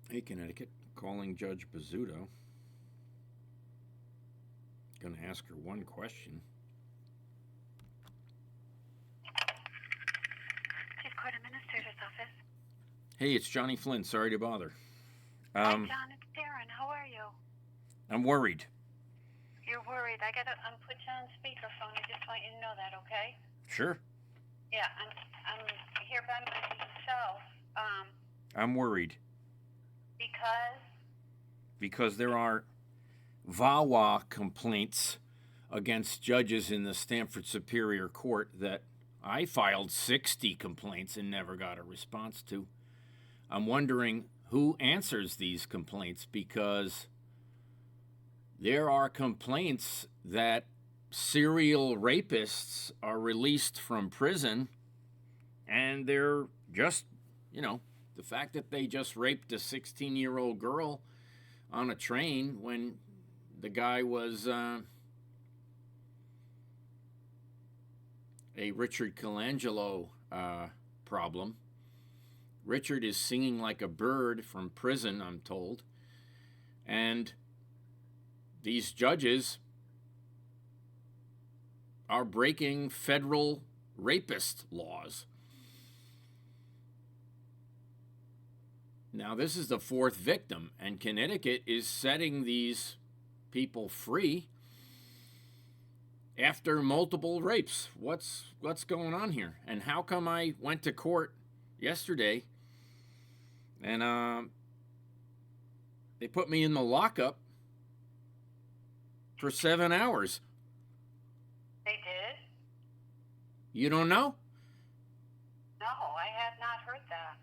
Hey, Connecticut, calling Judge Bizzuto. Gonna ask her one question. Chief Court Administrator's Office. Hey, it's Johnny Flynn. Sorry to bother. Hi, John. It's Darren. How are you? I'm worried. You're worried. I gotta put you on speakerphone. I just want you to know that, okay? Sure. Yeah, I'm here by myself. I'm worried Because because there are VAWA complaints against judges in the Stamford Superior Court that I filed 60 complaints and never got a response to. I'm wondering who answers these complaints because there are complaints that serial rapists are released from prison and they're just, the fact that they just raped a 16-year-old girl on a train when the guy was a Richard Colangelo problem. Richard is singing like a bird from prison, I'm told. And these judges are breaking federal rapist laws. Now, this is the fourth victim, and Connecticut is setting these people free after multiple rapes. What's going on here? And how come I went to court yesterday and they put me in the lockup for 7 hours? they did? You don't know? No, I had not heard that.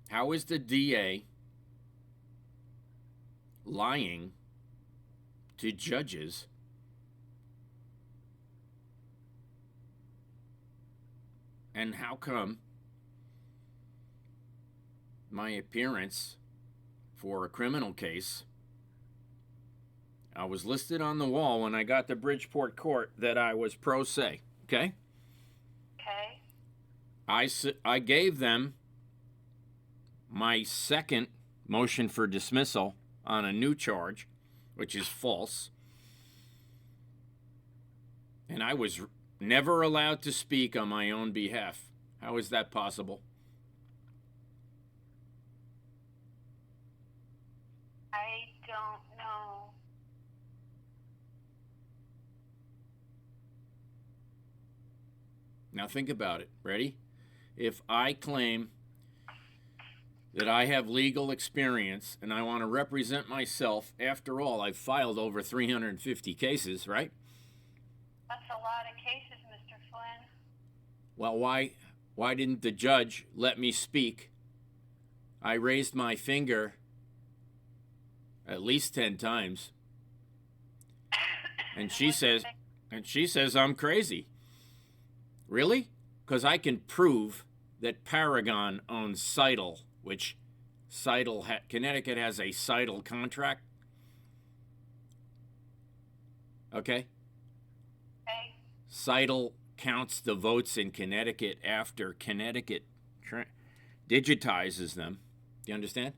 How is the DA lying to judges and how come my appearance for a criminal case, I was listed on the wall when I got to Bridgeport Court that I was pro se, okay? Okay. I gave them my second motion for dismissal on a new charge, which is false. And I was never allowed to speak on my own behalf. How is that possible? I don't know. Now think about it. Ready? If I claim that I have legal experience and I want to represent myself, after all, I've filed over 350 cases, right? That's a lot of cases, Mr. Flynn. Well, why didn't the judge let me speak? I raised my finger at least 10 times. And she says I'm crazy. Really? Because I can prove that Paragon owns Seidel, which Connecticut has a Seidel contract. Okay? Okay. Seidel counts the votes in Connecticut after Connecticut digitizes them. Do you understand?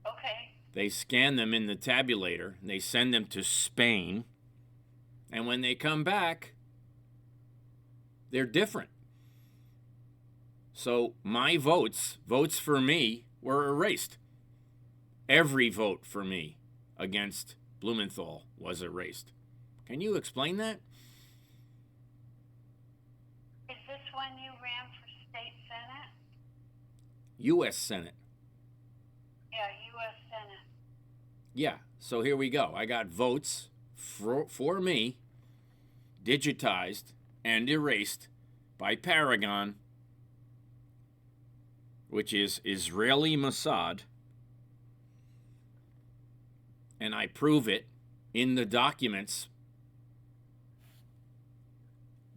Okay. They scan them in the tabulator, and they send them to Spain, and when they come back, they're different. So my votes for me, were erased. Every vote for me against Blumenthal was erased. Can you explain that? Is this when you ran for state senate? U.S. Senate. Yeah, U.S. Senate. Yeah, so here we go. I got votes for me digitized and erased by Paragon, which is Israeli Mossad, and I prove it in the documents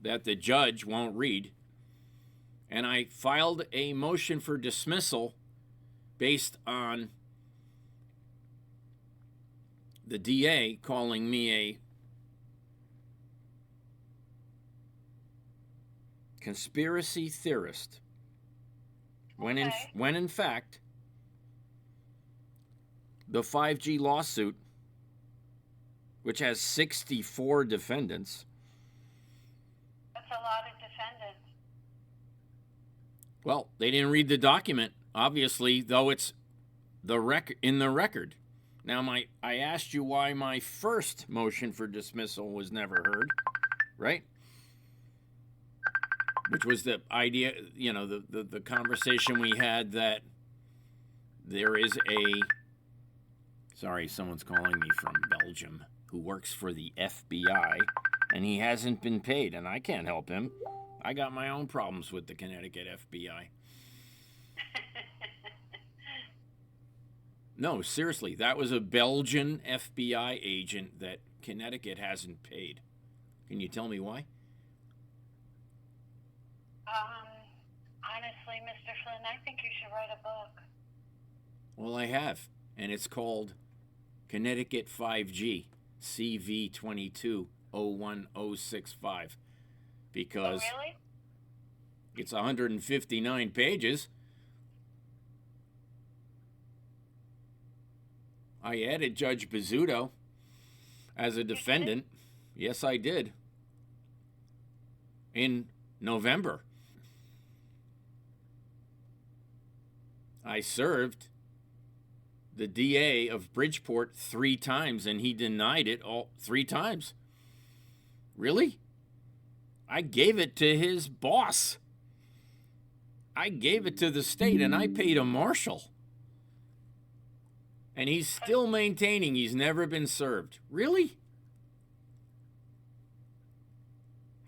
that the judge won't read. And I filed a motion for dismissal based on the DA calling me a conspiracy theorist. When Okay. in fact, the 5G lawsuit, which has 64 defendants, That's a lot of defendants. well, they didn't read the document, obviously, though it's in the record. Now, I asked you why my first motion for dismissal was never heard, right? Which was the idea, the conversation we had that there is sorry, someone's calling me from Belgium who works for the FBI, and he hasn't been paid, and I can't help him. I got my own problems with the Connecticut FBI. No, seriously, that was a Belgian FBI agent that Connecticut hasn't paid. Can you tell me why? Honestly, Mr. Flynn, I think you should write a book. Well, I have, and it's called Connecticut 5G CV 2201065 because Oh, really? it's 159 pages. I added Judge Bizzuto as a defendant. Yes, I did. In November. I served the DA of Bridgeport 3 times, and he denied it all 3 times. Really? I gave it to his boss. I gave it to the state, and I paid a marshal. And he's still maintaining he's never been served. Really?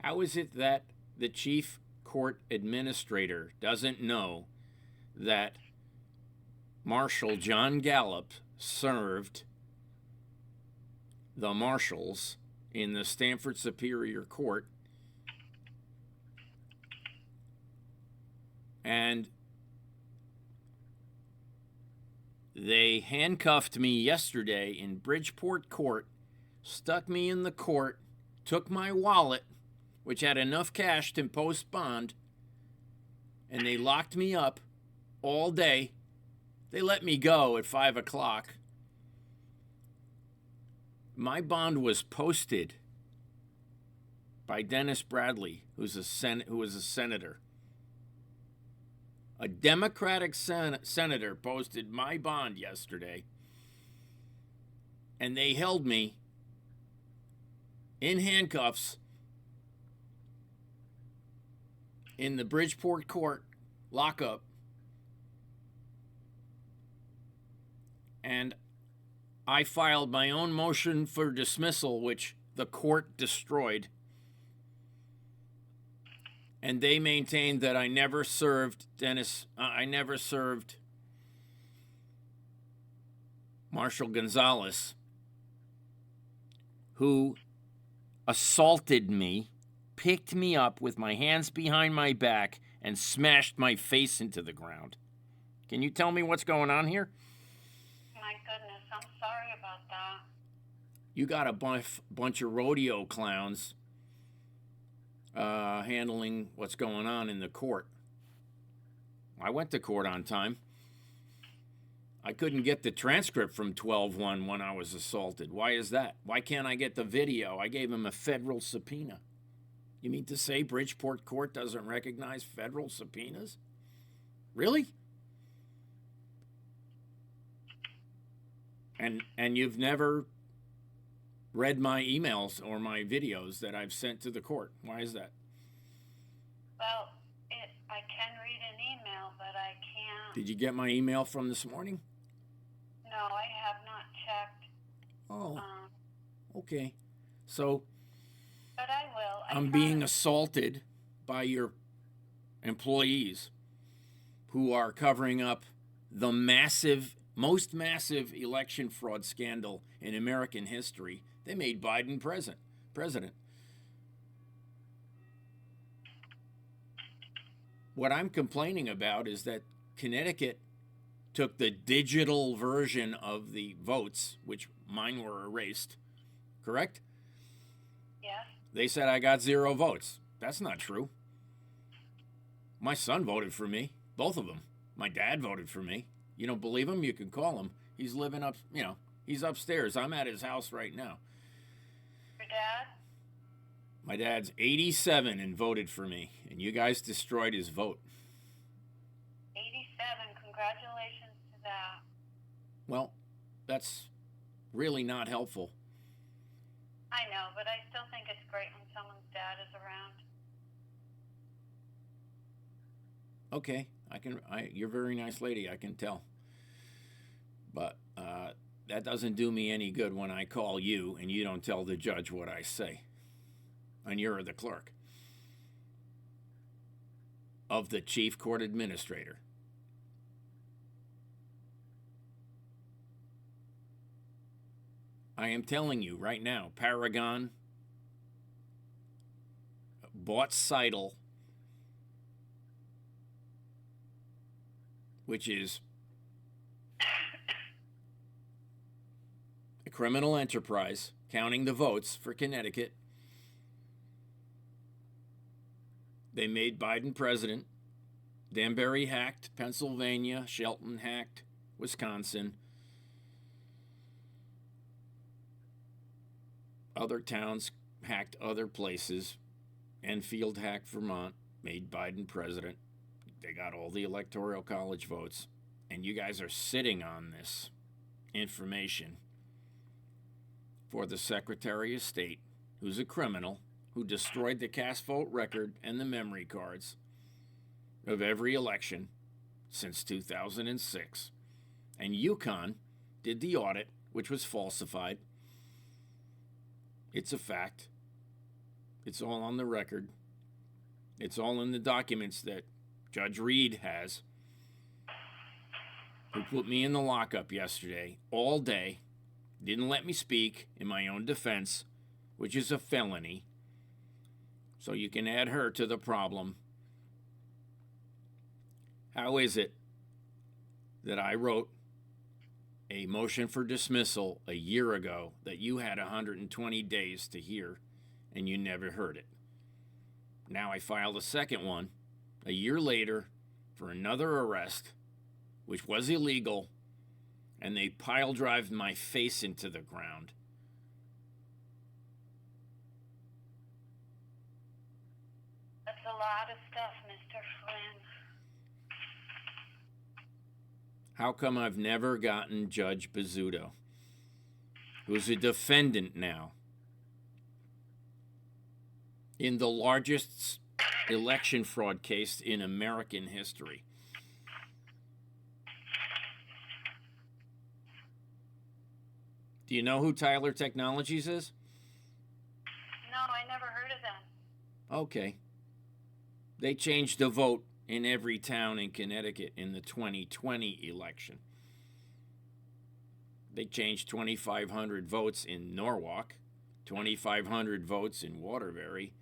How is it that the chief court administrator doesn't know that Marshal John Gallup served the marshals in the Stamford Superior Court, and they handcuffed me yesterday in Bridgeport Court, stuck me in the court, took my wallet, which had enough cash to post bond, and they locked me up all day. They let me go at 5 o'clock. My bond was posted by Dennis Bradley, who was a senator. A Democratic senator posted my bond yesterday, and they held me in handcuffs in the Bridgeport Court lockup. And I filed my own motion for dismissal, which the court destroyed. And they maintained that I never served Marshal Gonzalez, who assaulted me, picked me up with my hands behind my back, and smashed my face into the ground. Can you tell me what's going on here? My goodness, I'm sorry about that. You got a bunch of rodeo clowns handling what's going on in the court. I went to court on time. I couldn't get the transcript from 12-1 when I was assaulted. Why is that? Why can't I get the video? I gave him a federal subpoena. You mean to say Bridgeport Court doesn't recognize federal subpoenas? Really? And you've never read my emails or my videos that I've sent to the court. Why is that? Well, I can read an email, but I can't. Did you get my email from this morning? No, I have not checked. Oh, okay. So But I will. I'm being assaulted by your employees who are covering up the most massive election fraud scandal in American history. They made Biden president. What I'm complaining about is that Connecticut took the digital version of the votes, which mine were erased, correct? Yes. They said I got 0 votes. That's not true. My son voted for me. Both of them. My dad voted for me. You don't believe him? You can call him. He's living up, he's upstairs. I'm at his house right now. Your dad? My dad's 87 and voted for me, and you guys destroyed his vote. 87. Congratulations to that. Well, that's really not helpful. I know, but I still think it's great when someone's dad is around. Okay, you're a very nice lady, I can tell. But that doesn't do me any good when I call you and you don't tell the judge what I say. And you're the clerk of the chief court administrator. I am telling you right now, Paragon bought Seidel, which is a criminal enterprise, counting the votes for Connecticut. They made Biden president. Danbury hacked Pennsylvania. Shelton hacked Wisconsin. Other towns hacked other places. Enfield hacked Vermont, made Biden president. They got all the Electoral College votes. And you guys are sitting on this information for the Secretary of State, who's a criminal, who destroyed the cast vote record and the memory cards of every election since 2006. And UConn did the audit, which was falsified. It's a fact. It's all on the record. It's all in the documents that Judge Reed has, who put me in the lockup yesterday all day, didn't let me speak in my own defense, which is a felony. So you can add her to the problem. How is it that I wrote a motion for dismissal a year ago that you had 120 days to hear and you never heard it? Now I filed a second one a year later for another arrest, which was illegal, and they pile drived my face into the ground. That's a lot of stuff, Mr. Flynn. How come I've never gotten Judge Bizzuto, who's a defendant now in the largest election fraud case in American history? Do you know who Tyler Technologies is? No, I never heard of them. Okay. They changed the vote in every town in Connecticut in the 2020 election. They changed 2,500 votes in Norwalk, 2,500 votes in Waterbury,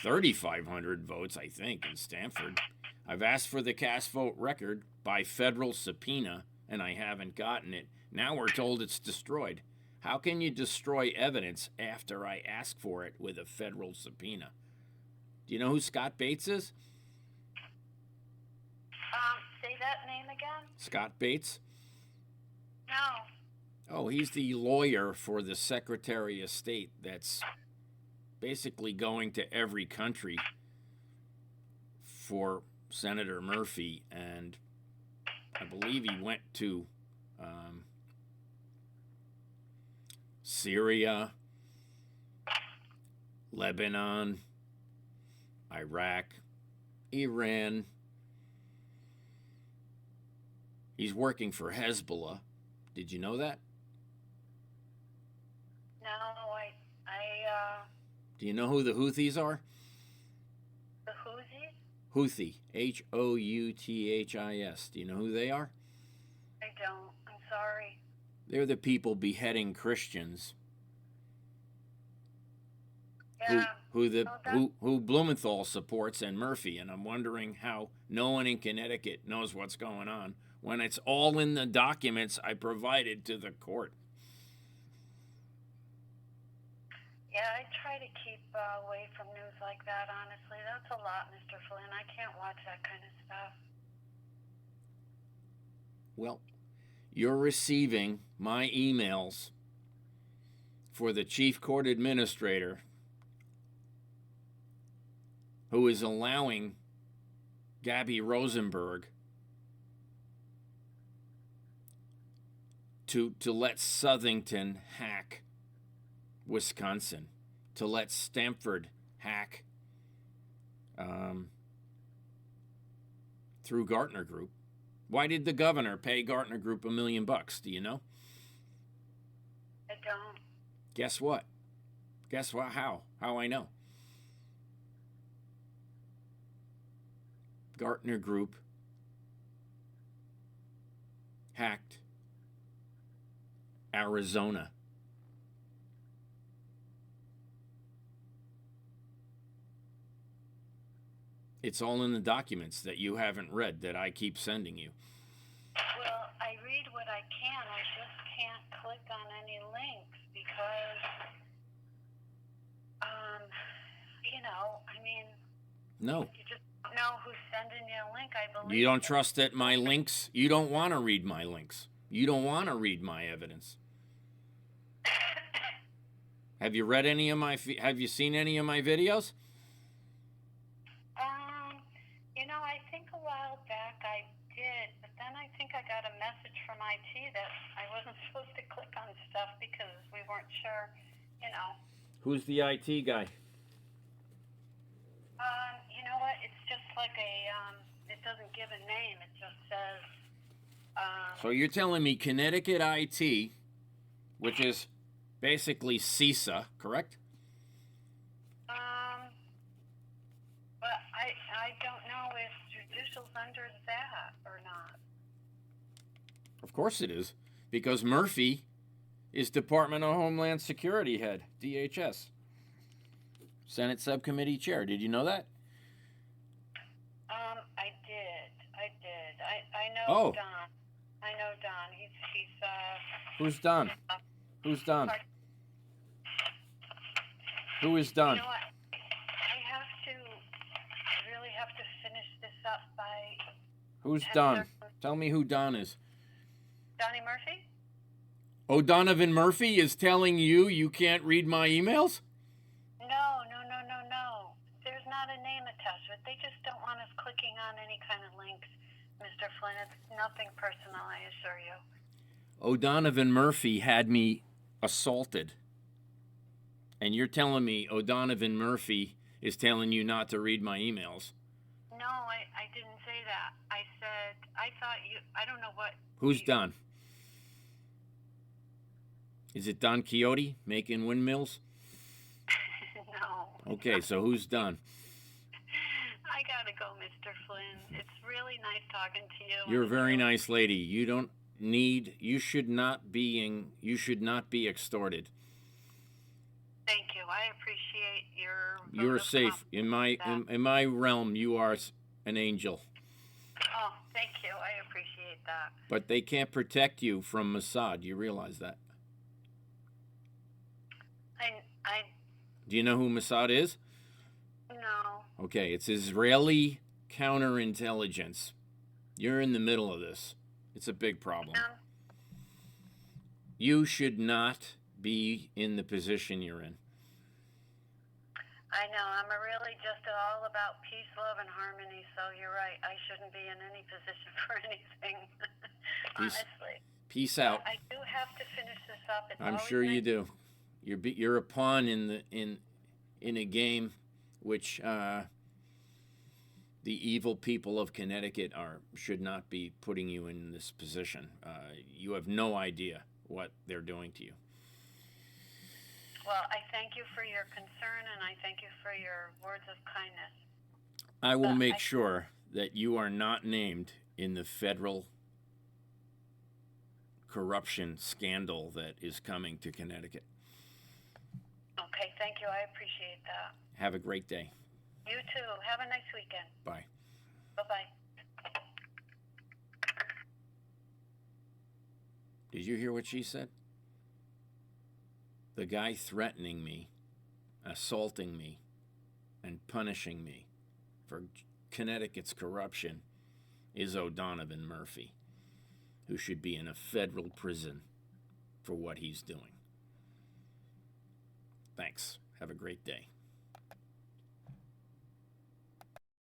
3,500 votes, I think, in Stamford. I've asked for the cast vote record by federal subpoena, and I haven't gotten it. Now we're told it's destroyed. How can you destroy evidence after I ask for it with a federal subpoena? Do you know who Scott Bates is? Say that name again? Scott Bates? No. Oh, he's the lawyer for the Secretary of State that's basically going to every country for Senator Murphy, and I believe he went to Syria, Lebanon, Iraq, Iran. He's working for Hezbollah. Did you know that? No, Do you know who the Houthis are? the Houthis? Houthi, Houthis. Do you know who they are? I don't. I'm sorry. They're the people beheading Christians. Yeah. Who Blumenthal supports and Murphy, and I'm wondering how no one in Connecticut knows what's going on when it's all in the documents I provided to the court. Yeah, I try to keep away from news like that, honestly. That's a lot, Mr. Flynn. I can't watch that kind of stuff. Well, you're receiving my emails for the chief court administrator who is allowing Gabby Rosenberg to let Southington hack Wisconsin, to let Stanford hack through Gartner Group. Why did the governor pay Gartner Group $1 million? Do you know? I don't. Guess what? Guess what? How I know? Gartner Group hacked Arizona. It's all in the documents that you haven't read that I keep sending you. Well, I read what I can. I just can't click on any links because, No. you just don't know who's sending you a link, I believe. You don't trust that my links? You don't want to read my links. You don't want to read my evidence. Have you read any of my? Have you seen any of my videos? I think a while back I did, but then I think I got a message from IT that I wasn't supposed to click on stuff because we weren't sure, Who's the IT guy? You know what? It's just like it doesn't give a name. It just says. So you're telling me Connecticut IT, which is basically CISA, correct? But I don't know if judicial's under that or not. Of course it is, because Murphy is Department of Homeland Security head, DHS. Senate Subcommittee Chair. Did you know that? I did. I know Oh. Don. I know Don. He's Who's Don? Who's Don? Pardon? Who is Don? You know what? I really have to finish this up by Who's Don? Tell me who Don is. Donnie Murphy? O'Donovan Murphy is telling you can't read my emails? No. There's not a name attached to it. They just don't want us clicking on any kind of links, Mr. Flynn. It's nothing personal, I assure you. O'Donovan Murphy had me assaulted. And you're telling me O'Donovan Murphy is telling you not to read my emails? No, I didn't say that. I said, I thought I don't know what. Who's Don? Is it Don Quixote making windmills? No. Okay, so who's Don? I gotta go, Mr. Flynn. It's really nice talking to you. You're a very nice lady. You should not be extorted. Thank you. I appreciate your. You're safe. In my realm, you are an angel. Oh, thank you. I appreciate that. But they can't protect you from Mossad. You realize that? I Do you know who Mossad is? No. Okay, it's Israeli counterintelligence. You're in the middle of this. It's a big problem. You should not be in the position you're in. I know. I'm really just all about peace, love, and harmony. So you're right. I shouldn't be in any position for anything. Honestly. Peace out. I do have to finish this up. I'm sure you do. You're a pawn in a game which the evil people of Connecticut should not be putting you in this position. You have no idea what they're doing to you. Well, I thank you for your concern, and I thank you for your words of kindness. I will make sure that you are not named in the federal corruption scandal that is coming to Connecticut. Okay, thank you. I appreciate that. Have a great day. You too. Have a nice weekend. Bye. Bye-bye. Did you hear what she said? The guy threatening me assaulting me and punishing me for Connecticut's corruption is O'Donovan Murphy, who should be in a federal prison for what he's doing. Thanks. Have a great day.